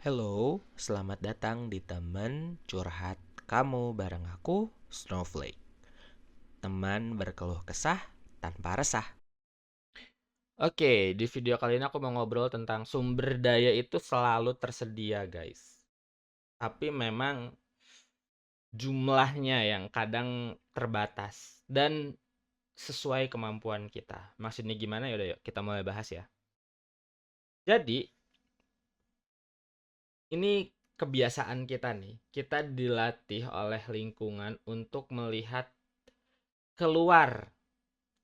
Halo, selamat datang di teman curhat kamu bareng aku, Snowflake. Teman berkeluh kesah tanpa resah. Oke, di video kali ini aku mau ngobrol tentang sumber daya itu selalu tersedia, guys. Tapi memang jumlahnya yang kadang terbatas dan sesuai kemampuan kita. Maksudnya gimana? Yaudah yuk kita mulai bahas ya. Jadi, ini kebiasaan kita nih. Kita dilatih oleh lingkungan untuk melihat keluar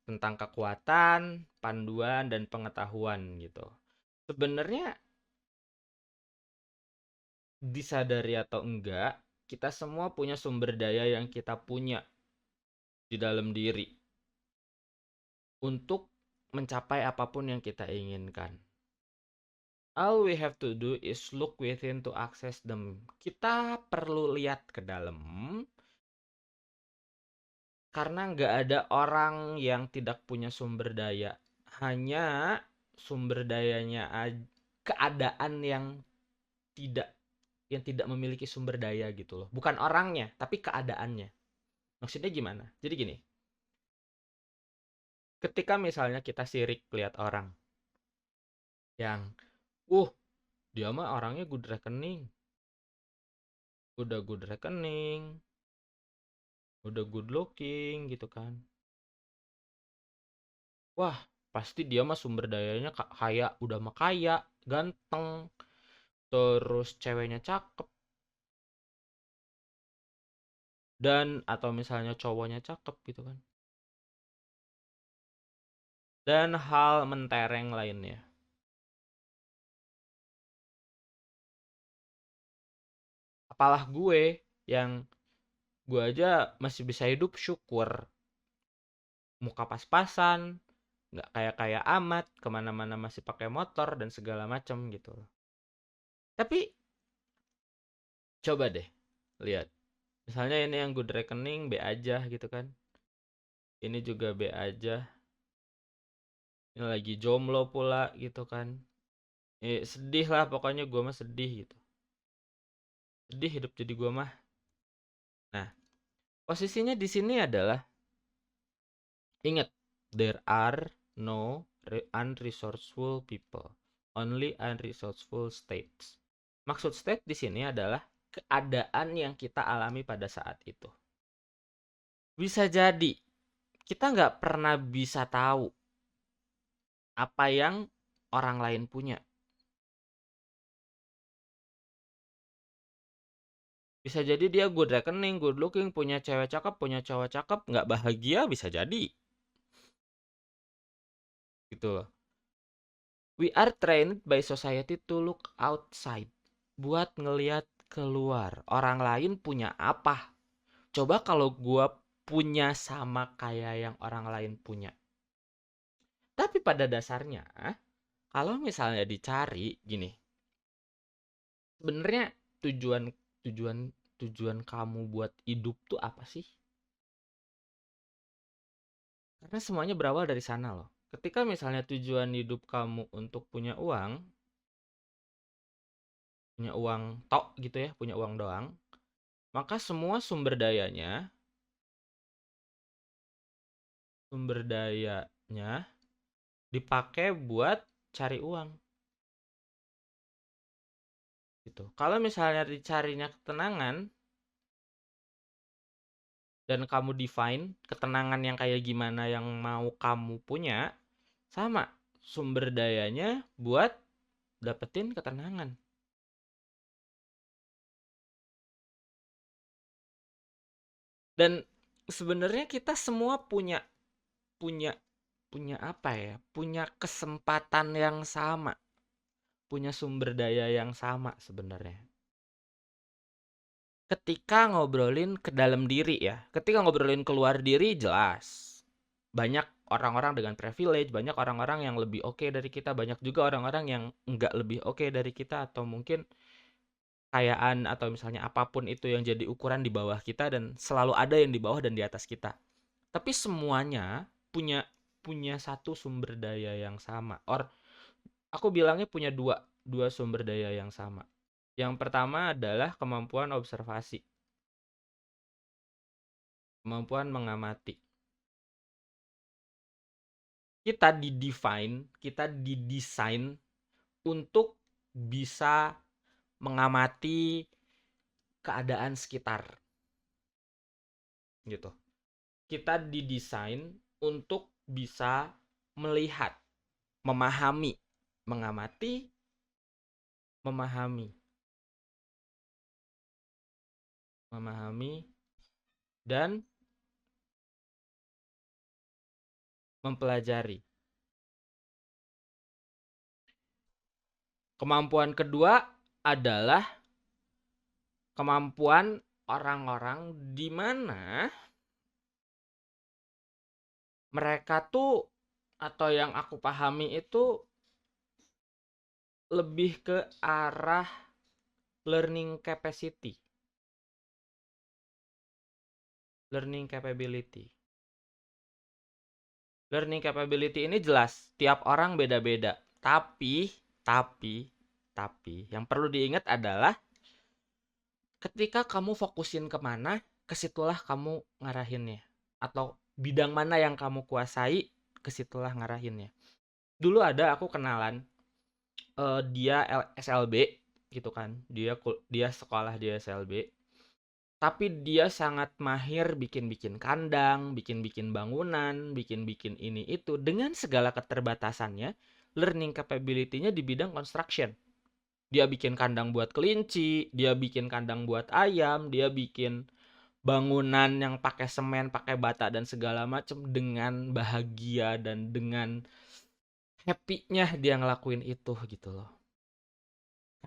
tentang kekuatan, panduan, dan pengetahuan gitu. Sebenarnya disadari atau enggak, kita semua punya sumber daya yang kita punya di dalam diri untuk mencapai apapun yang kita inginkan. All we have to do is look within to access them. Kita perlu lihat ke dalam, karena nggak ada orang yang tidak punya sumber daya. Hanya sumber dayanya, keadaan tidak yang tidak memiliki sumber daya gitu loh. Bukan orangnya, tapi keadaannya. Maksudnya gimana? Jadi gini, ketika misalnya kita sirik lihat orang yang, dia mah orangnya good reckoning, udah good reckoning, udah good looking gitu kan. Wah, pasti dia mah sumber dayanya kaya, udah mah kaya, ganteng, terus ceweknya cakep, dan atau misalnya cowoknya cakep gitu kan. Dan hal mentereng lainnya. Apalah gue yang gue aja masih bisa hidup syukur, muka pas-pasan, nggak kayak kaya amat, kemana-mana masih pakai motor dan segala macam gitu. Tapi coba deh lihat, misalnya ini yang good reckoning B aja gitu kan, ini juga B aja, ini lagi jomblo pula gitu kan. Sedih lah pokoknya, gue mah sedih gitu, sedih hidup jadi gue mah. Nah, posisinya di sini adalah, ingat, there are no unresourceful people, only unresourceful states. Maksud state di sini adalah keadaan yang kita alami pada saat itu. Bisa jadi kita nggak pernah bisa tahu apa yang orang lain punya. Bisa jadi dia good reckoning, good looking, punya cewek cakep, punya cowok cakep, nggak bahagia, bisa jadi. Gitu loh. We are trained by society to look outside. Buat ngeliat keluar. Orang lain punya apa? Coba kalau gua punya sama kayak yang orang lain punya. Tapi pada dasarnya, kalau misalnya dicari gini, sebenarnya tujuan tujuan tujuan kamu buat hidup tuh apa sih? Karena semuanya berawal dari sana loh. Ketika misalnya tujuan hidup kamu untuk punya uang tok gitu ya, punya uang doang, maka semua sumber dayanya dipakai buat cari uang gitu. Kalau misalnya dicarinya ketenangan, dan kamu define ketenangan yang kayak gimana yang mau kamu punya, sama sumber dayanya buat dapetin ketenangan. Dan sebenarnya kita semua punya punya punya apa ya? Punya kesempatan yang sama, punya sumber daya yang sama sebenarnya. Ketika ngobrolin ke dalam diri ya, ketika ngobrolin keluar diri jelas. Banyak orang-orang dengan privilege, banyak orang-orang yang lebih oke dari kita, banyak juga orang-orang yang nggak lebih oke dari kita, atau mungkin kekayaan atau misalnya apapun itu yang jadi ukuran di bawah kita, dan selalu ada yang di bawah dan di atas kita. Tapi semuanya punya punya satu sumber daya yang sama. Or aku bilangnya punya dua dua sumber daya yang sama. Yang pertama adalah kemampuan observasi, kemampuan mengamati. Kita didesain untuk bisa mengamati keadaan sekitar. Gitu. Kita didesain untuk bisa melihat, memahami, mengamati, memahami, dan mempelajari. Kemampuan kedua adalah kemampuan orang-orang di mana mereka tuh, atau yang aku pahami itu lebih ke arah learning capacity, learning capability. Learning capability ini jelas, tiap orang beda-beda. Tapi, yang perlu diingat adalah ketika kamu fokusin kemana, kesitulah kamu ngarahinnya. Atau bidang mana yang kamu kuasai, kesitulah ngarahinnya. Dulu ada aku kenalan, dia SLB gitu kan, dia sekolah di SLB. Tapi dia sangat mahir bikin-bikin kandang, bikin-bikin bangunan, bikin-bikin ini itu. Dengan segala keterbatasannya, learning capability-nya di bidang construction. Dia bikin kandang buat kelinci, dia bikin kandang buat ayam, dia bikin bangunan yang pakai semen, pakai bata, dan segala macam dengan bahagia dan dengan happy-nya dia ngelakuin itu gitu loh.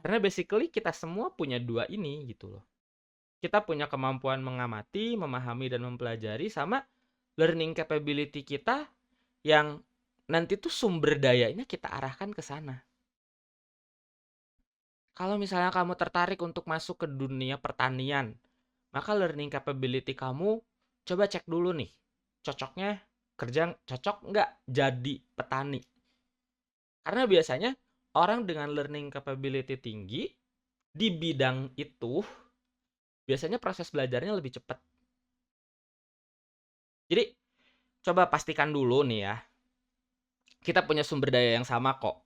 Karena basically kita semua punya dua ini gitu loh. Kita punya kemampuan mengamati, memahami, dan mempelajari, sama learning capability kita yang nanti tuh sumber dayanya kita arahkan ke sana. Kalau misalnya kamu tertarik untuk masuk ke dunia pertanian, maka learning capability kamu coba cek dulu nih. Cocoknya kerja, cocok nggak jadi petani? Karena biasanya orang dengan learning capability tinggi di bidang itu biasanya proses belajarnya lebih cepat. Jadi coba pastikan dulu nih ya, kita punya sumber daya yang sama kok.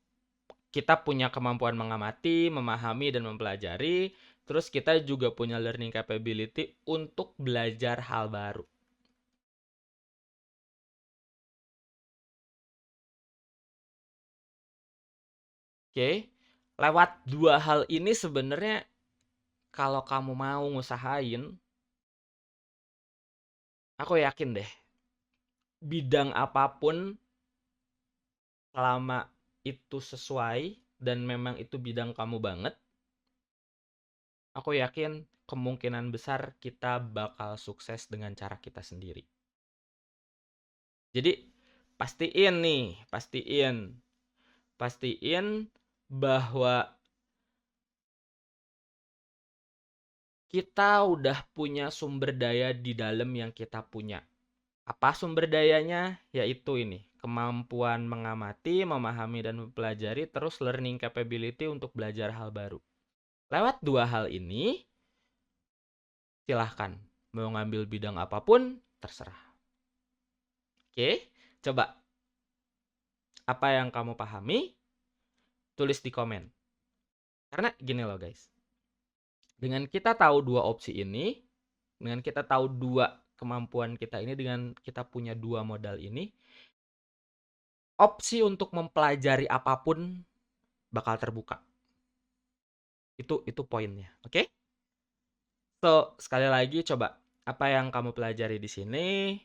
Kita punya kemampuan mengamati, memahami, dan mempelajari. Terus kita juga punya learning capability untuk belajar hal baru. Oke, lewat dua hal ini sebenarnya kalau kamu mau ngusahain, aku yakin deh, bidang apapun selama itu sesuai dan memang itu bidang kamu banget, aku yakin kemungkinan besar kita bakal sukses dengan cara kita sendiri. Jadi pastiin bahwa kita udah punya sumber daya di dalam yang kita punya. Apa sumber dayanya? Yaitu ini, kemampuan mengamati, memahami, dan mempelajari, terus learning capability untuk belajar hal baru. Lewat dua hal ini, silahkan. Mau ngambil bidang apapun, terserah. Oke, coba. Apa yang kamu pahami, tulis di komen. Karena gini loh guys, dengan kita tahu dua opsi ini, dengan kita tahu dua kemampuan kita ini, dengan kita punya dua modal ini, opsi untuk mempelajari apapun bakal terbuka. Itu poinnya, oke? So, sekali lagi coba, apa yang kamu pelajari di sini,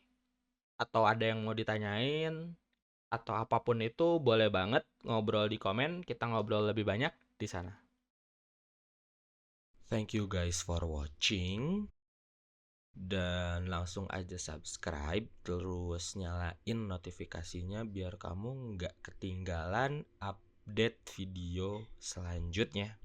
atau ada yang mau ditanyain, atau apapun itu, boleh banget ngobrol di komen, kita ngobrol lebih banyak di sana. Thank you guys for watching. Dan langsung aja subscribe, terus nyalain notifikasinya biar kamu nggak ketinggalan update video selanjutnya.